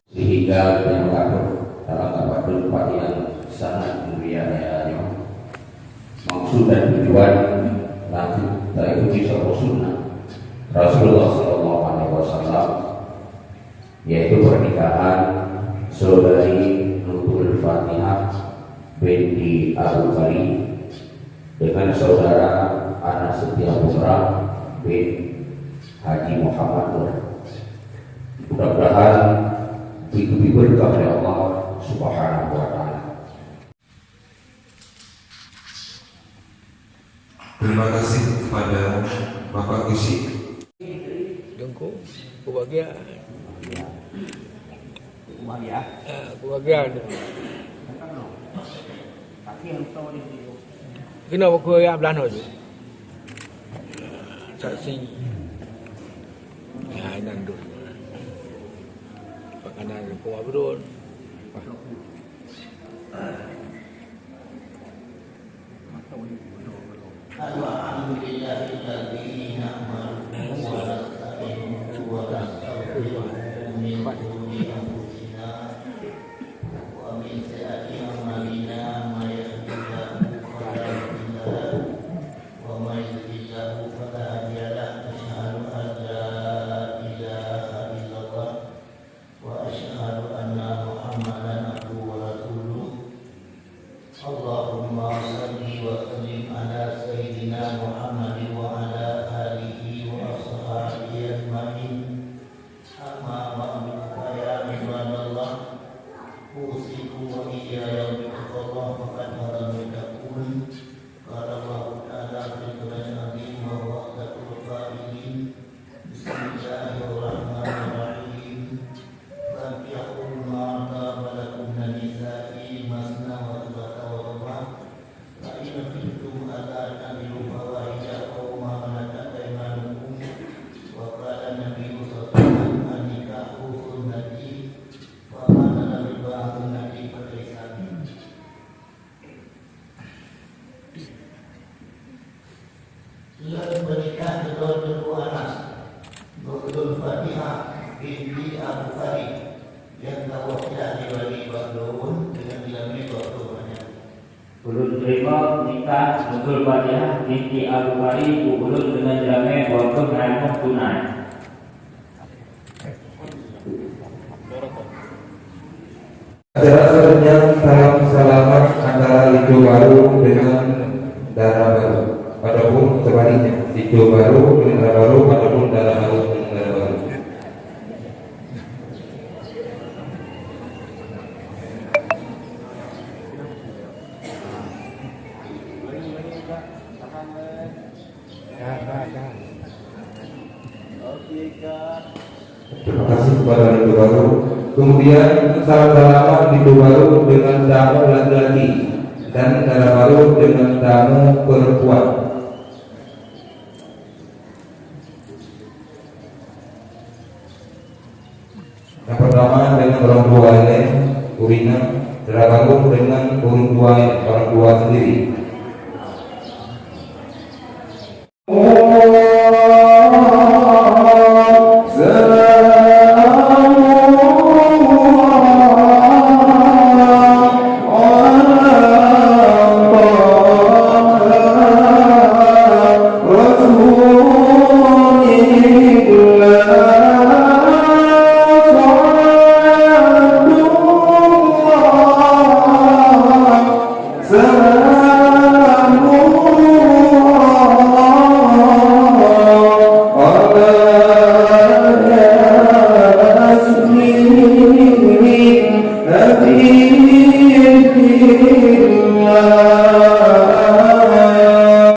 Sehingga penyebab dalam tempat yang sangat mulia ya, maksud dan tujuan nanti terikuti sunnah Rasulullah SAW, yaitu pernikahan saudari Nurul Fatihah binti Abu Bakar dengan saudara Anas Setia Putra bin Haji Muhammad Nur. Mudah-mudahan itu diberkah oleh Allah Subhanahu wa Ta'ala. Terima kasih kepada Bapak Gusi. Dengku, kebahagiaan. Kebahagiaan. Kenapa kau yang belanja tu? Saksi. Ya, nandu. Makanan kau abdul. Allahumma salli wa sallim ala sayyidina Muhammad wa ala alihi wa ashabihi ajma'in. Amma ba'du, ya ibadallah, usikum wa iyaya bittaqwallah faqad haramul taqun. Qala Allah ta'ala fil Qur'anil azim wa huwa asdaqul qa'ilin. Bismillahirrahmanirrahim. Fantihul ma taba lakum min nisa'i masna wa فإن ألا تعملوا فواحش أو ما ملكت أيمانكم وقال النبي صلى الله عليه وسلم النكاح سنتي ومن لم يباح سنتي فليس مني. Lalu menikah dengan Nurul Anas Nurul Fatihah binti Abu Bakar yang tawafiyah di Bali Badrun dengan dilamai waktu banyak. Ulun terima nikah Nurul Fatihah binti Abu Bakar ulun dengan jamin waktu naik tunai. Acara selanjutnya salam-salaman antara Lido Baru dengan Dara Baru. Adapun sebaliknya, Lido Baru dengan Dara Baru, adapun Dara Baru dengan Dara Baru. Terima kasih kepada Lido Baru. Kemudian salam-salaman Lido Baru dengan tamu laki-laki dan Dara Baru dengan tamu perempuan. Yang pertama dengan orang tua lain, Urina, Dara Baru dengan orang tua sendiri.